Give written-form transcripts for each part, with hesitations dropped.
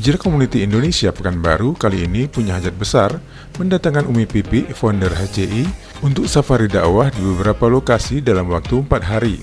Hijrah Community Indonesia Pekanbaru kali ini punya hajat besar mendatangkan Umi Pipi, founder HCI, untuk safari dakwah di beberapa lokasi dalam waktu 4 hari.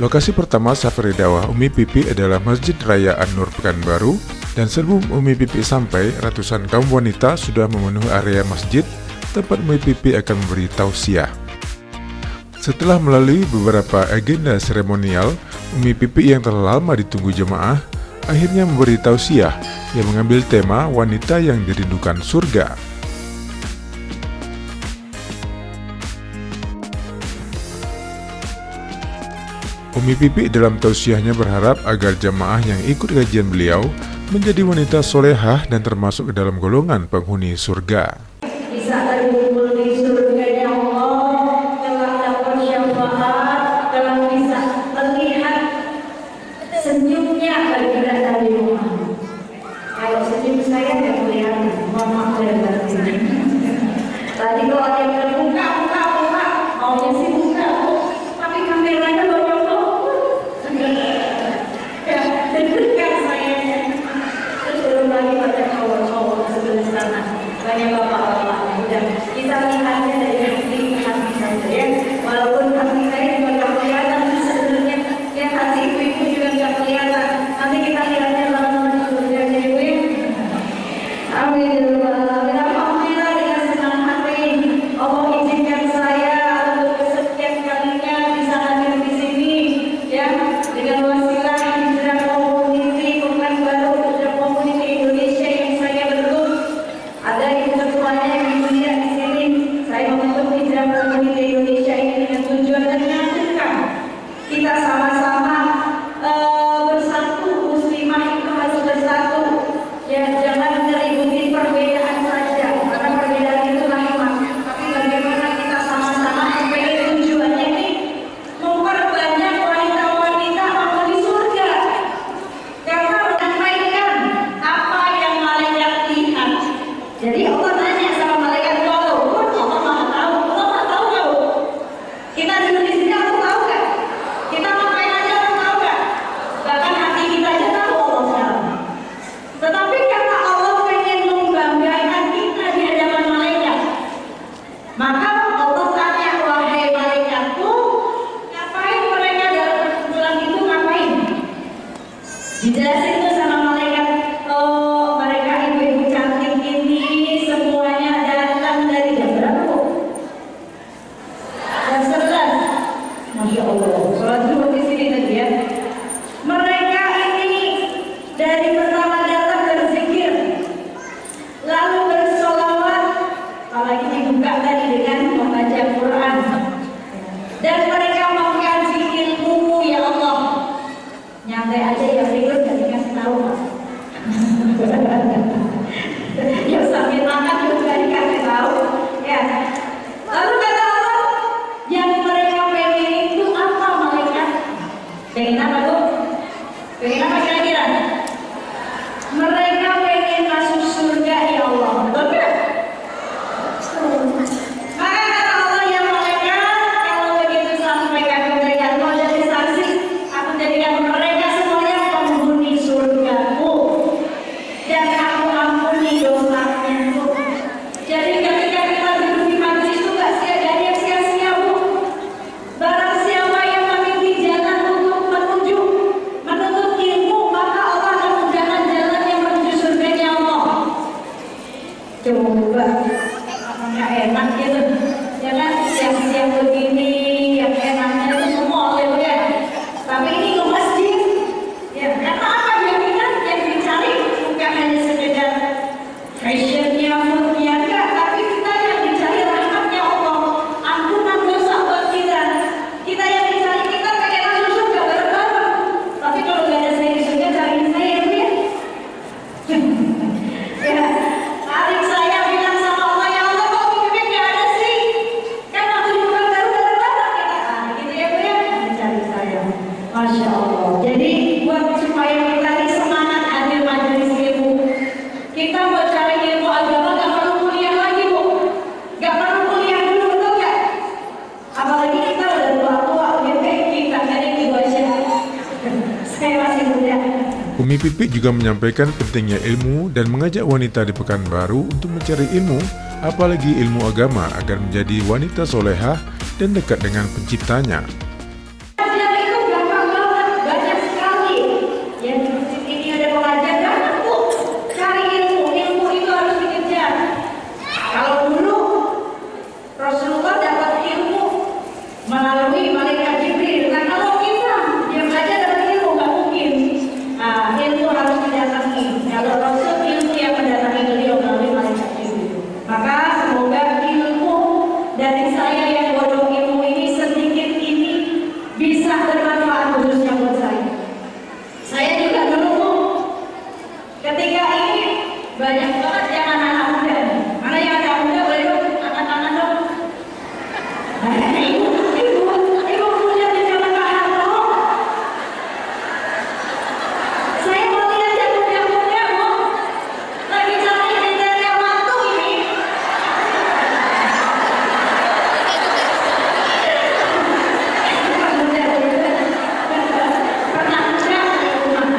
Lokasi pertama safari dakwah Umi Pipi adalah Masjid Raya An-Nur Pekanbaru, dan sebelum Umi Pipi sampai, ratusan kaum wanita sudah memenuhi area masjid tempat Umi Pipi akan memberi tausiah. Setelah melalui beberapa agenda seremonial, Umi Pipi yang telah lama ditunggu jemaah akhirnya memberi tausiah yang mengambil tema wanita yang dirindukan surga. Umi Pipi dalam tausiahnya berharap agar jamaah yang ikut kajian beliau menjadi wanita solehah dan termasuk ke dalam golongan penghuni surga. Bisa terkumpul di surganya Allah, telah dapat syafaat, telah bisa melihat senyumnya bergerak dari rumah. Kalau senyum saya nggak kelihatan, mama kelihatan. Tadi kalau ada yang bilang buka, maunya sih buka, tapi kameranya banyak. Banyak bapak-bapak udah kita lihatnya dari hati saja ya, walaupun hati saya juga nggak kelihatan sebenarnya ya, hati ibu juga nggak kelihatan, nanti kita lihatnya lama-lama surganya ibu ya. Amin. Alhamdulillah, dengan senang hati Allah izinkan saya untuk kesekian kalinya bisa hadir di sini ya, dengan wasilah Hijrah Community Pekanbaru, Hijrah Community Indonesia yang saya bentuk. Ada ibu ketuanya yang mulia di sini. Saya membentuk Hijrah Community Indonesia ini dengan tujuan dan menyatukan kita sama-sama bersatu. Muslimah itu harus bersatu. Ya, jangan meributi perbedaan saja, karena perbedaan itu rahmat. Tapi bagaimana kita sama-sama sampai tujuannya ini memperbanyak wanita-wanita penghuni surga. Karena menyampaikan apa yang malaikat lihat. Jadi Allah tanya sama malaikat, Allah maha tahu, Allah maha tahu nggak? Kita duduk di sini, Allah tahu nggak? Kita ngapain aja, Allah tahu nggak? Bahkan hati kita aja tahu Allah sekarang. Tetapi karena Allah pengen membanggakan kita di hadapan malaikat, maka Allah tanya, wahai malaikatku, ngapain mereka dalam perkumpulan itu, ngapain? Dijelasin tuh sama malaikat, oh mereka ibu-ibu cantik ini semuanya datang dari jam berapa bu? Jam 11. Masya Allah, sholat dulu di sini tadi ya. Mereka ini dari pertama datang berzikir, lalu bersolawat, apalagi dibuka tadi dengan membaca Quran, dan mereka mengkaji ilmu ya Allah. Nyantai aja ya, berikut gak dikasih tahu Pak. Ya sambil makan juga dikasih tahu ya. Lalu kata Allah, yang mereka pengen itu apa malaikat? Pengen apa bu? Pengen apa kira-kira? Mereka pengen masuk surga ya Allah, betul nggak? Maka kata Allah, ya malaikat, kalau begitu sampaikan kepada Allah jadi saksi, aku jadikan mereka semuanya penghuni surgaku, dan aku ampuni dosanya bu. Jadi ketika kita duduk di majelis itu gak ada yang sia-sia bu. Barang siapa yang memiliki jalan untuk menuntut ilmu, maka Allah akan mudahkan jalan yang menuju surganya Allah. Coba nggak enak gitu, jangan siang-siang begini yang enaknya itu ke mall ya, tapi ini ke masjid ya. Karena apa yang dicari bukan hanya sekedar fashionnya, foodnya, enggak, tapi kita yang dicari rahmatnya Allah, ampunan dosa buat kita. Kita yang dicari, kita pengen masuk surga bareng-bareng. Masya Allah. Jadi buat supaya kita ini semangat hadir majelis ilmu. Kita mau cari ilmu agama gak perlu kuliah lagi bu. Gak perlu kuliah dulu betul gak? Apalagi kita udah tua-tua, udah kayak kita jadi gitu aja. Saya masih muda. Umi Pipi juga menyampaikan pentingnya ilmu dan mengajak wanita di Pekanbaru untuk mencari ilmu, apalagi ilmu agama agar menjadi wanita solehah dan dekat dengan penciptanya. Pengajar itu gampang banget, banyak sekali. Ya di masjid ini ada pengajar banget bu. Cari ilmu, ilmu itu harus dikejar. Kalau dulu Rasulullah dapat ilmu melalui malaikat Jibril. Nah kalau kita diam aja dapat ilmu nggak mungkin. Nah, ilmu harus didatangi. Kalau Rasul ilmu yang mendatangi beliau melalui malaikat Jibril. Maka semoga ilmu dari saya yang bodoh ilmu ini sedikit ini bisa bermanfaat khususnya buat saya. Saya juga dulu ketika ini banyak banget yang anak-anak muda. Mana yang anak muda boleh dong angkat-angkat dong. Ibu punya di jalan Pak Harto. Saya mau lihat yang muda-muda bu. Lagi cari kriteria waktu ini. Bukan muda juga. Pernah muda di rumah.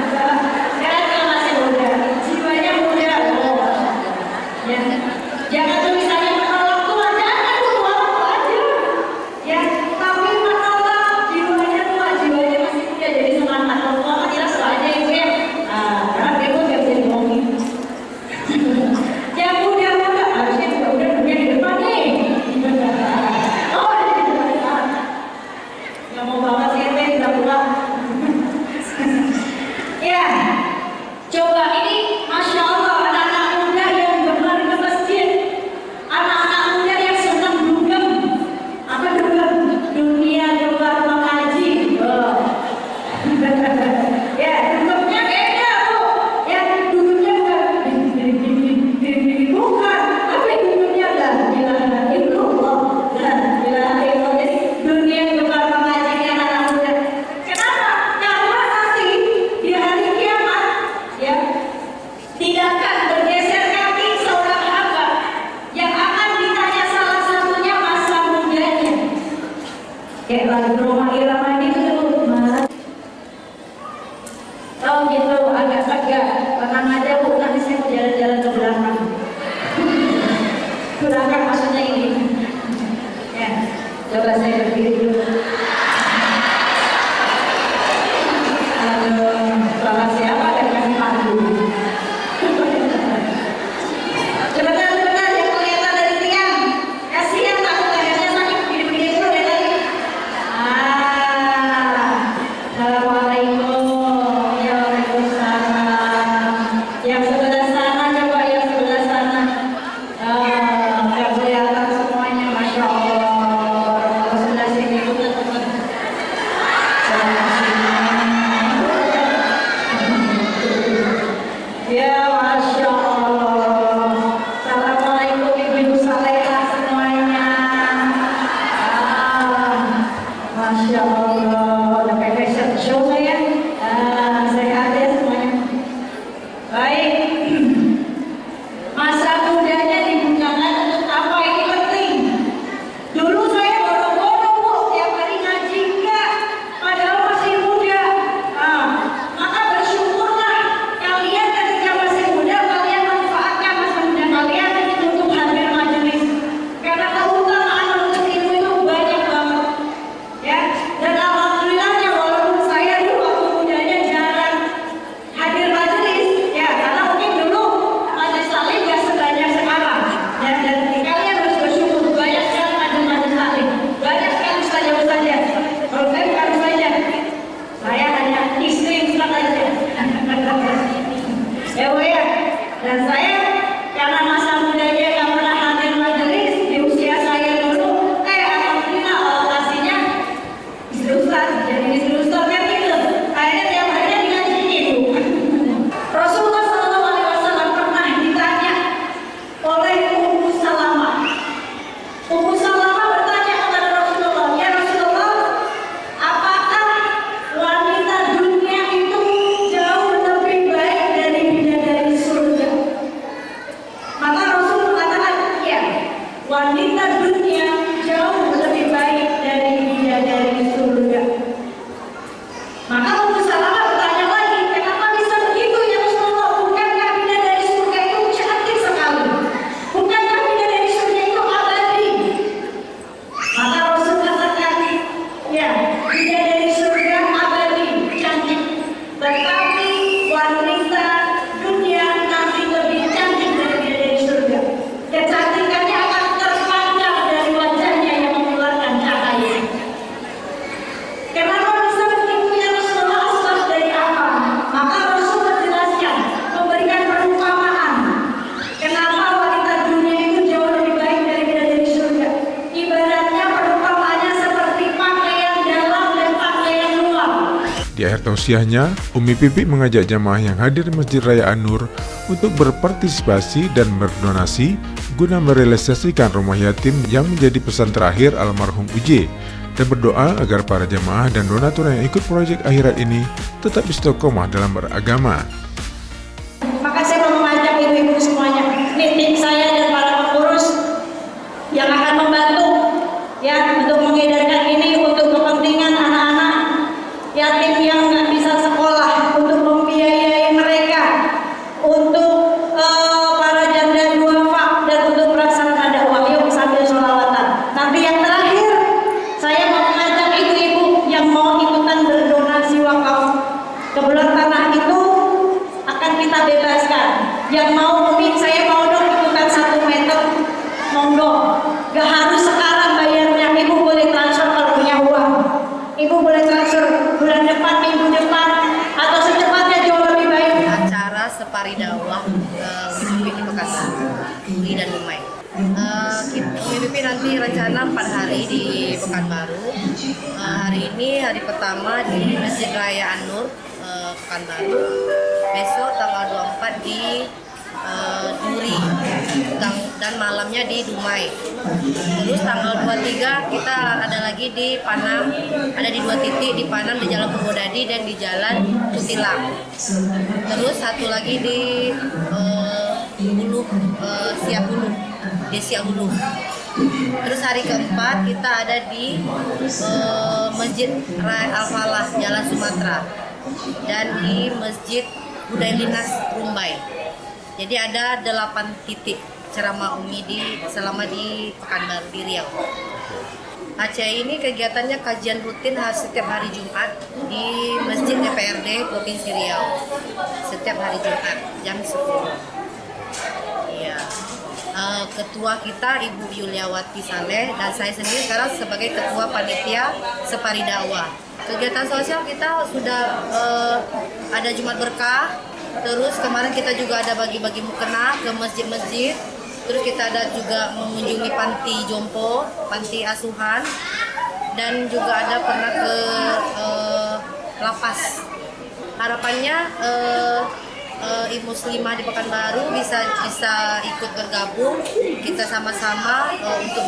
Sekarang masih muda. Jiwanya muda. Oh. Ya. Jangan tulisannya menolak tua. Jangan tua aja. Ya. Tapi menolak jiwanya tua. Jiwanya masih muda. Jadi semangat. Kalau tua kan jelas aja ibu ya. Karena ibu nggak bisa dibohongin. Yang muda-muda harusnya juga udah di depan nih. Oh, di depan. Nggak mau banget sih teh udah pulang. Ya, coba ini Masya Allah anak-anak muda yang gemar ke masjid, anak-anak muda yang senang dugem, apa dugem? Dunia gemar mengaji. Oh. Ya, dugemnya beda bu. Ya, dugemnya bukan. Apa dugemnya lah? Ilaha illallah. Ilaha illallah. Jadi dunia gemar mengajinya anak muda. Kenapa? Karena nanti di hari kiamat, ya, tidak akan bergeser kaki seorang hamba yang akan ditanya salah satunya masa mudanya. Kayak lagu Roma Irama gitu tuh, Mas. Oh gitu, agak-agak tenang aja bu, nanti saya mau jalan-jalan ke belakang. Belakang maksudnya ini. Ya, coba saya berdiri dulu. Salah siapa dan kasih pandu. Cepetan yang kelihatan dari tiang. Kasihan takut lehernya sakit begini-begini dulu ya tadi. Assalamualaikum. Ya Waalaikumsalam. Yang sebelah sana coba yang sebelah sana. Nggak kelihatan semuanya, Masya Allah. Sebelah sini teman-teman. Sebelah sini. Ya Masya Allah. Assalamualaikum ibu-ibu salehah semuanya. Masya Allah. Udah kayak fashion show saya. Sehat ya semuanya. Baik. Masa mudanya digunakan untuk apa ini penting. Dulu saya bodoh-bodoh bu, tiap hari ngaji enggak, padahal masih muda. Maka bersyukurlah kalian ketika masih muda, kalian manfaatkan masa muda kalian untuk hadir majelis. Karena keutamaan menuntut ilmu itu banyak banget, ya. Dan alhamdulillahnya walaupun saya dulu waktu mudanya jarang hadir majelis, ya karena mungkin dulu majelis taklim nggak sebanyak sekarang. Ya, dan kalian harus bersyukur banyak sekali hadir majelis taklim, banyak sekali ustazah-ustazah. Kalau saya bukan ustazah, saya hanya istri ustaz aja. Ya bu ya, dan saya karena masa mudanya nggak pernah hadir majelis di usia saya dulu, alhamdulillah alokasinya istri ustaz, jadi istri ustaz kan gitu. Akhirnya tiap harinya dikaji gitu. Rasulullah SAW pernah ditanya oleh Ummu Salamah. Ummu Salamah bertanya kepada Rasulullah, ya Rasulullah, apakah wanita Di akhir tausiahnya, Umi Pipi mengajak jamaah yang hadir di Masjid Raya An-Nur untuk berpartisipasi dan berdonasi guna merealisasikan rumah yatim yang menjadi pesan terakhir almarhum UJ, dan berdoa agar para jamaah dan donatur yang ikut proyek akhirat ini tetap istiqomah dalam beragama. Maka saya mau mengajak ibu-ibu semuanya, ini tim saya dan para pengurus yang akan membantu ya untuk mengedarkan ini untuk kepentingan anak-anak yatim yang nggak bisa sekolah, untuk membiayai mereka, untuk para janda duafa, dan untuk pelaksanaan dakwah. Yuk sambil sholawatan. Nanti yang terakhir, saya mau mengajak ibu-ibu yang mau ikutan berdonasi wakaf ke bulan tanah itu akan kita bebaskan. Yang mau Umi, saya mau dong ikutan 1 meter, monggo. Gak harus sekarang bayarnya, ibu boleh transfer kalau punya uang. Ibu boleh transfer bulan depan, minggu depan, atau secepatnya jauh lebih baik. Acara Separi Dakwah Umi Pipi di Pekanbaru, Umi dan Umay. Umi Pipi nanti rencana 4 hari di Pekanbaru. Hari ini hari pertama di Masjid Raya An-Nur Pekanbaru. Besok tanggal 24 di Duri, dan malamnya di Dumai. Terus tanggal 23 kita ada lagi di Panam, ada di 2 titik di Panam, di Jalan Purwodadi dan di Jalan Kutilang. Terus satu lagi di Siak Hulu. Terus hari keempat kita ada di Masjid Raya Al-Falah Jalan Sumatera dan di Masjid Budaya Rumbai. Jadi ada 8 titik ceramah Umi selama di Pekanbaru di Riau. ACI ini kegiatannya kajian rutin setiap hari Jumat di Masjid DPRD Provinsi Riau. Setiap hari Jumat jam 10. Iya. Ketua kita Ibu Yuliawati Saleh dan saya sendiri sekarang sebagai ketua panitia Separi Dakwah. Kegiatan sosial kita sudah ada Jumat Berkah. Terus kemarin kita juga ada bagi-bagi mukena ke masjid-masjid. Terus kita ada juga mengunjungi panti jompo, panti asuhan, dan juga ada pernah ke lapas. Harapannya Ibu Muslimah di Pekanbaru bisa ikut bergabung, kita sama-sama untuk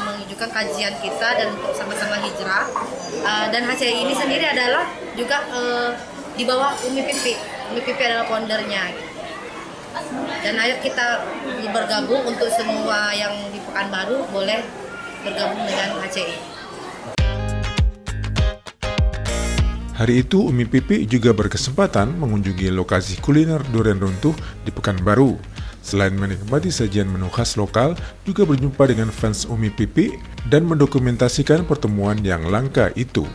menunjukkan kajian kita dan untuk sama-sama hijrah. Dan HCI ini sendiri adalah juga di bawah Umi Pipi. Umi Pipi adalah foundernya. Dan ayo kita bergabung, untuk semua yang di Pekanbaru boleh bergabung dengan HCI. Hari itu Umi Pipi juga berkesempatan mengunjungi lokasi kuliner durian runtuh di Pekanbaru. Selain menikmati sajian menu khas lokal, juga berjumpa dengan fans Umi Pipi dan mendokumentasikan pertemuan yang langka itu.